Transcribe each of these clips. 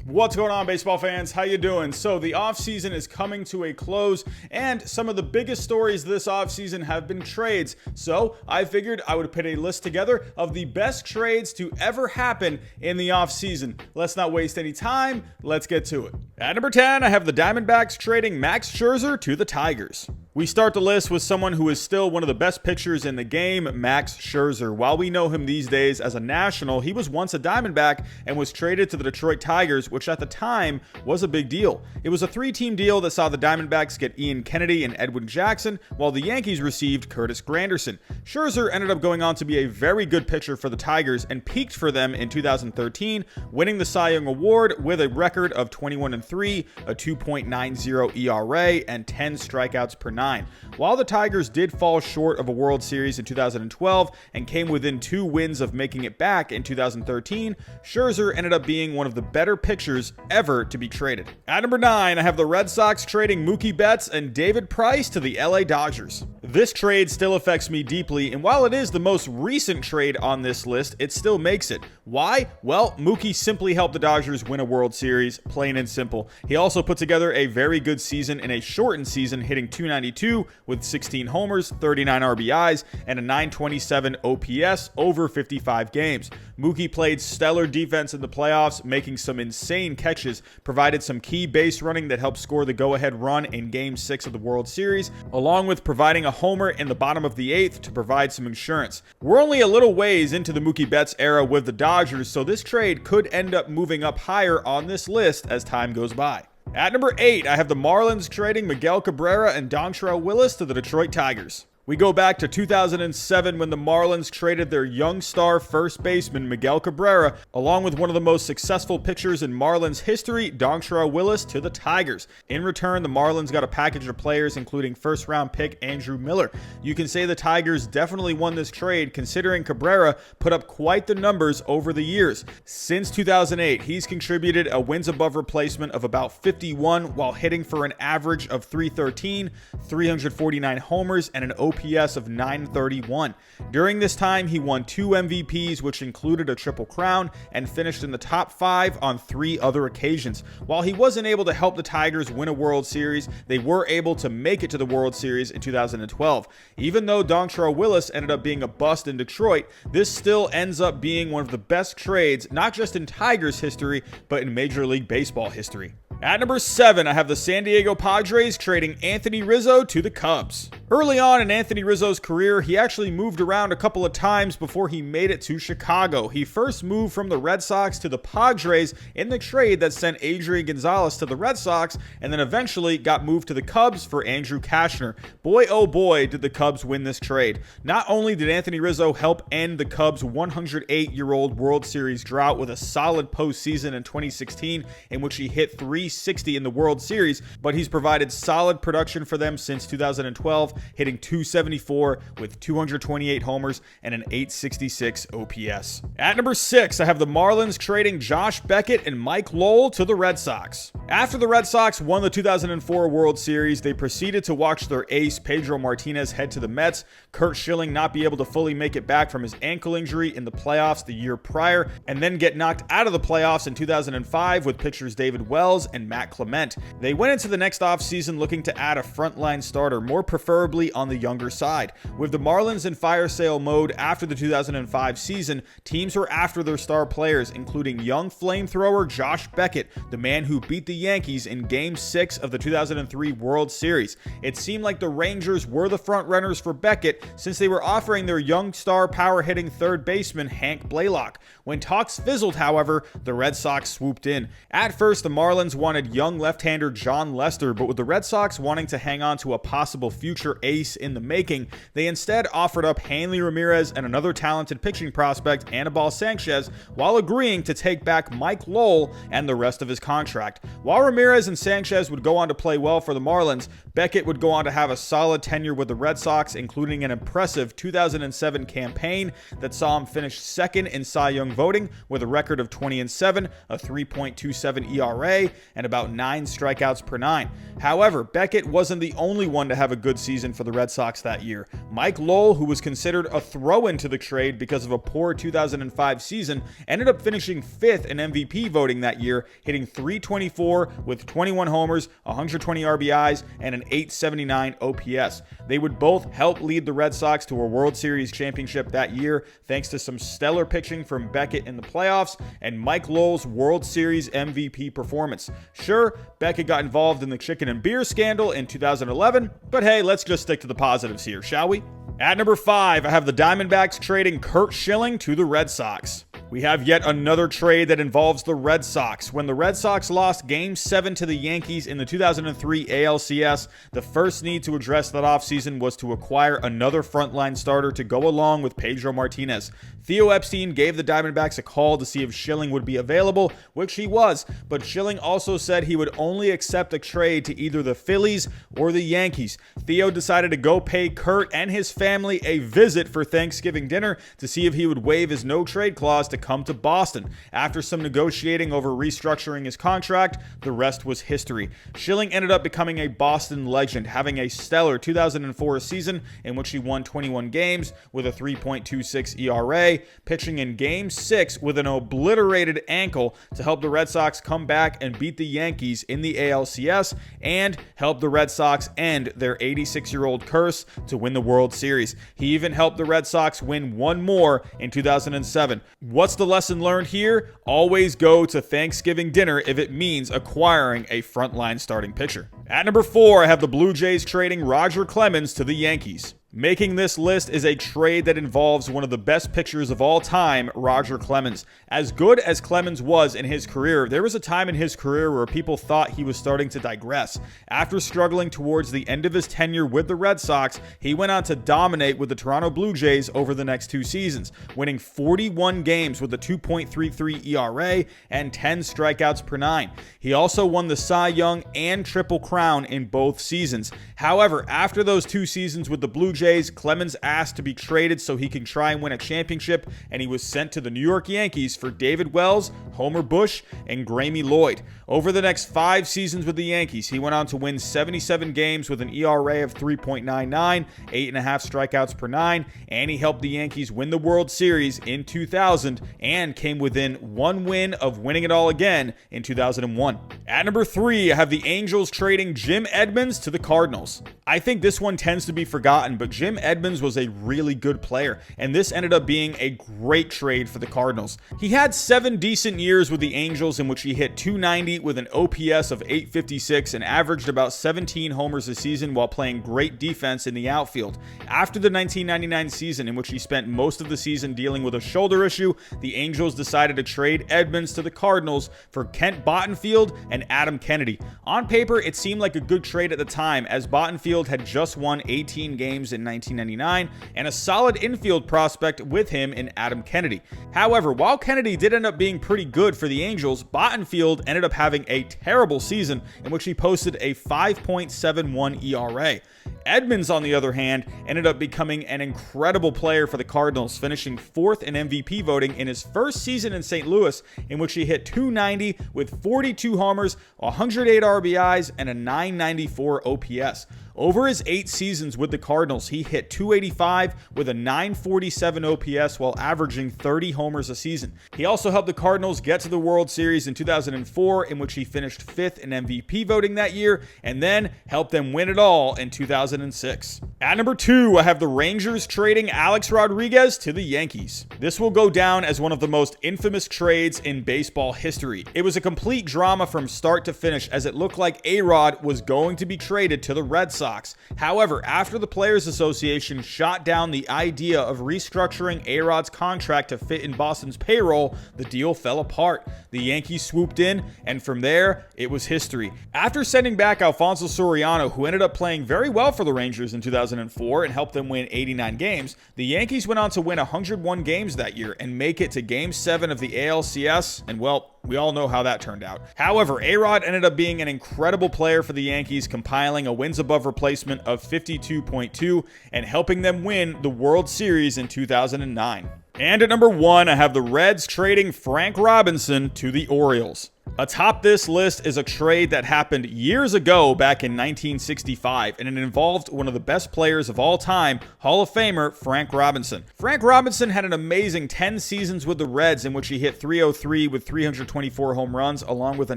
What's going on, baseball fans? How you doing? So the offseason is coming to a close, and some of the biggest stories this offseason have been trades. So I figured I would put a list together of the best trades to ever happen in the offseason. Let's not waste any time. Let's get to it. At number 10, I have the Diamondbacks trading Max Scherzer to the Tigers. We start the list with someone who is still one of the best pitchers in the game, Max Scherzer. While we know him these days as a National, he was once a Diamondback and was traded to the Detroit Tigers, which at the time was a big deal. It was a 3-team deal that saw the Diamondbacks get Ian Kennedy and Edwin Jackson, while the Yankees received Curtis Granderson. Scherzer ended up going on to be a very good pitcher for the Tigers and peaked for them in 2013, winning the Cy Young Award with a record of 21-3, a 2.90 ERA, and 10 strikeouts per 9. While the Tigers did fall short of a World Series in 2012 and came within 2 wins of making it back in 2013, Scherzer ended up being one of the better pitchers ever to be traded. At number 9, I have the Red Sox trading Mookie Betts and David Price to the LA Dodgers. This trade still affects me deeply, and while it is the most recent trade on this list, it still makes it. Why? Well, Mookie simply helped the Dodgers win a World Series, plain and simple. He also put together a very good season in a shortened season, hitting .292 with 16 homers, 39 RBIs, and a .927 OPS over 55 games. Mookie played stellar defense in the playoffs, making some insane catches, provided some key base running that helped score the go-ahead run in Game 6 of the World Series, along with providing a homer in the bottom of the 8th to provide some insurance. We're only a little ways into the Mookie Betts era with the Dodgers, so this trade could end up moving up higher on this list as time goes by. At number 8, I have the Marlins trading Miguel Cabrera and Dontrelle Willis to the Detroit Tigers. We go back to 2007 when the Marlins traded their young star first baseman Miguel Cabrera, along with one of the most successful pitchers in Marlins history, Dontrelle Willis, to the Tigers. In return, the Marlins got a package of players including first-round pick Andrew Miller. You can say the Tigers definitely won this trade, considering Cabrera put up quite the numbers over the years. Since 2008, he's contributed a wins above replacement of about 51 while hitting for an average of .313, 349 homers, and an OPS of .931. During this time, he won 2 MVPs, which included a Triple Crown, and finished in the top 5 on 3 other occasions. While he wasn't able to help the Tigers win a World Series, they were able to make it to the World Series in 2012. Even though Dontrelle Willis ended up being a bust in Detroit, this still ends up being one of the best trades, not just in Tigers history, but in Major League Baseball history. At number 7, I have the San Diego Padres trading Anthony Rizzo to the Cubs. Early on in Anthony Rizzo's career, he actually moved around a couple of times before he made it to Chicago. He first moved from the Red Sox to the Padres in the trade that sent Adrian Gonzalez to the Red Sox, and then eventually got moved to the Cubs for Andrew Cashner. Boy, oh boy, did the Cubs win this trade. Not only did Anthony Rizzo help end the Cubs' 108-year-old World Series drought with a solid postseason in 2016, in which he hit .360 in the World Series, but he's provided solid production for them since 2012, hitting .274 with 228 homers and an .866 OPS. At number 6, I have the Marlins trading Josh Beckett and Mike Lowell to the Red Sox. After the Red Sox won the 2004 World Series, they proceeded to watch their ace Pedro Martinez head to the Mets, Curt Schilling not be able to fully make it back from his ankle injury in the playoffs the year prior, and then get knocked out of the playoffs in 2005 with pitchers David Wells and Matt Clement. They went into the next offseason looking to add a frontline starter, more preferably on the younger side. With the Marlins in fire sale mode after the 2005 season, teams were after their star players, including young flamethrower Josh Beckett, the man who beat the Yankees in Game 6 of the 2003 World Series. It seemed like the Rangers were the front runners for Beckett since they were offering their young star power-hitting third baseman Hank Blaylock. When talks fizzled, however, the Red Sox swooped in. At first, the Marlins wanted young left-hander John Lester, but with the Red Sox wanting to hang on to a possible future ace in the making, they instead offered up Hanley Ramirez and another talented pitching prospect, Anibal Sanchez, while agreeing to take back Mike Lowell and the rest of his contract. While Ramirez and Sanchez would go on to play well for the Marlins, Beckett would go on to have a solid tenure with the Red Sox, including an impressive 2007 campaign that saw him finish second in Cy Young voting with a record of 20-7, a 3.27 ERA, and about 9 strikeouts per 9. However, Beckett wasn't the only one to have a good season season for the Red Sox that year. Mike Lowell, who was considered a throw-in to the trade because of a poor 2005 season, ended up finishing 5th in MVP voting that year, hitting .324 with 21 homers, 120 RBIs, and an .879 OPS. They would both help lead the Red Sox to a World Series championship that year, thanks to some stellar pitching from Beckett in the playoffs and Mike Lowell's World Series MVP performance. Sure, Beckett got involved in the chicken and beer scandal in 2011, but hey, let's just stick to the positives here, shall we? At number 5, I have the Diamondbacks trading Curt Schilling to the Red Sox. We have yet another trade that involves the Red Sox. When the Red Sox lost Game 7 to the Yankees in the 2003 ALCS, the first need to address that offseason was to acquire another frontline starter to go along with Pedro Martinez. Theo Epstein gave the Diamondbacks a call to see if Schilling would be available, which he was, but Schilling also said he would only accept a trade to either the Phillies or the Yankees. Theo decided to go pay Curt and his family a visit for Thanksgiving dinner to see if he would waive his no-trade clause to come to Boston. After some negotiating over restructuring his contract, the rest was history. Schilling ended up becoming a Boston legend, having a stellar 2004 season in which he won 21 games with a 3.26 ERA, pitching in Game 6 with an obliterated ankle to help the Red Sox come back and beat the Yankees in the ALCS and help the Red Sox end their 86-year-old curse to win the World Series. He even helped the Red Sox win one more in 2007. What's the lesson learned here? Always go to Thanksgiving dinner if it means acquiring a frontline starting pitcher. At number 4, I have the Blue Jays trading Roger Clemens to the Yankees. Making this list is a trade that involves one of the best pitchers of all time, Roger Clemens. As good as Clemens was in his career, there was a time in his career where people thought he was starting to digress. After struggling towards the end of his tenure with the Red Sox, he went on to dominate with the Toronto Blue Jays over the next 2 seasons, winning 41 games with a 2.33 ERA and 10 strikeouts per 9. He also won the Cy Young and Triple Crown in both seasons. However, after those 2 seasons with the Blue Jays, Clemens asked to be traded so he can try and win a championship, and he was sent to the New York Yankees for David Wells, Homer Bush, and Grammy Lloyd. Over the next 5 seasons with the Yankees, he went on to win 77 games with an ERA of 3.99, 8.5 strikeouts per 9, and he helped the Yankees win the World Series in 2000 and came within 1 win of winning it all again in 2001. At number 3, I have the Angels trading Jim Edmonds to the Cardinals. I think this one tends to be forgotten, but Jim Edmonds was a really good player, and this ended up being a great trade for the Cardinals. He had 7 decent years with the Angels in which he hit .290 with an OPS of .856 and averaged about 17 homers a season while playing great defense in the outfield. After the 1999 season, in which he spent most of the season dealing with a shoulder issue, the Angels decided to trade Edmonds to the Cardinals for Kent Bottenfield and Adam Kennedy. On paper, it seemed like a good trade at the time, as Bottenfield had just won 18 games in 1999 and a solid infield prospect with him in Adam Kennedy. However, while Kennedy did end up being pretty good for the Angels, Bottenfield ended up having a terrible season in which he posted a 5.71 ERA. Edmonds, on the other hand, ended up becoming an incredible player for the Cardinals, finishing 4th in MVP voting in his first season in St. Louis, in which he hit .290 with 42 homers, 108 RBIs, and a .994 OPS. Over his 8 seasons with the Cardinals, he hit .285 with a .947 OPS while averaging 30 homers a season. He also helped the Cardinals get to the World Series in 2004, in which he finished 5th in MVP voting that year, and then helped them win it all in 2006. At number 2, I have the Rangers trading Alex Rodriguez to the Yankees. This will go down as one of the most infamous trades in baseball history. It was a complete drama from start to finish, as it looked like A-Rod was going to be traded to the Red Sox. However, after the Players Association shot down the idea of restructuring A-Rod's contract to fit in Boston's payroll, the deal fell apart. The Yankees swooped in, and from there, it was history. After sending back Alfonso Soriano, who ended up playing very well for the Rangers in 2004 and helped them win 89 games, the Yankees went on to win 101 games that year and make it to Game 7 of the ALCS, and well, we all know how that turned out. However, A-Rod ended up being an incredible player for the Yankees, compiling a wins above replacement of 52.2 and helping them win the World Series in 2009. And at number 1, I have the Reds trading Frank Robinson to the Orioles. Atop this list is a trade that happened years ago back in 1965, and it involved one of the best players of all time, Hall of Famer Frank Robinson. Frank Robinson had an amazing 10 seasons with the Reds in which he hit .303 with 324 home runs along with a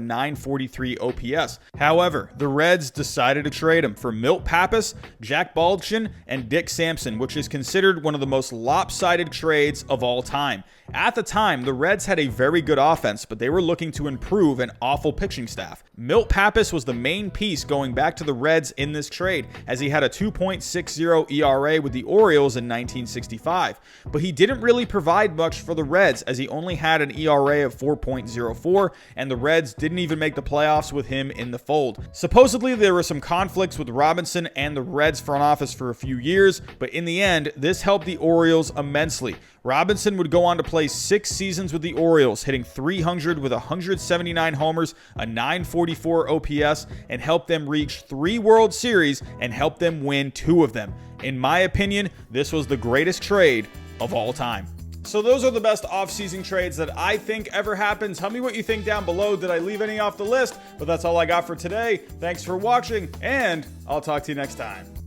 .943 OPS. However, the Reds decided to trade him for Milt Pappas, Jack Baldwin, and Dick Sampson, which is considered one of the most lopsided trades of all time. At the time, the Reds had a very good offense, but they were looking to improve an awful pitching staff. Milt Pappas was the main piece going back to the Reds in this trade, as he had a 2.60 ERA with the Orioles in 1965. But he didn't really provide much for the Reds, as he only had an ERA of 4.04, and the Reds didn't even make the playoffs with him in the fold. Supposedly, there were some conflicts with Robinson and the Reds front office for a few years, but in the end, this helped the Orioles immensely. Robinson would go on to play 6 seasons with the Orioles, hitting .300 with 179 homers, a .944 OPS, and helped them reach 3 World Series and helped them win 2 of them. In my opinion, this was the greatest trade of all time. So those are the best offseason trades that I think ever happened. Tell me what you think down below. Did I leave any off the list? But that's all I got for today. Thanks for watching, and I'll talk to you next time.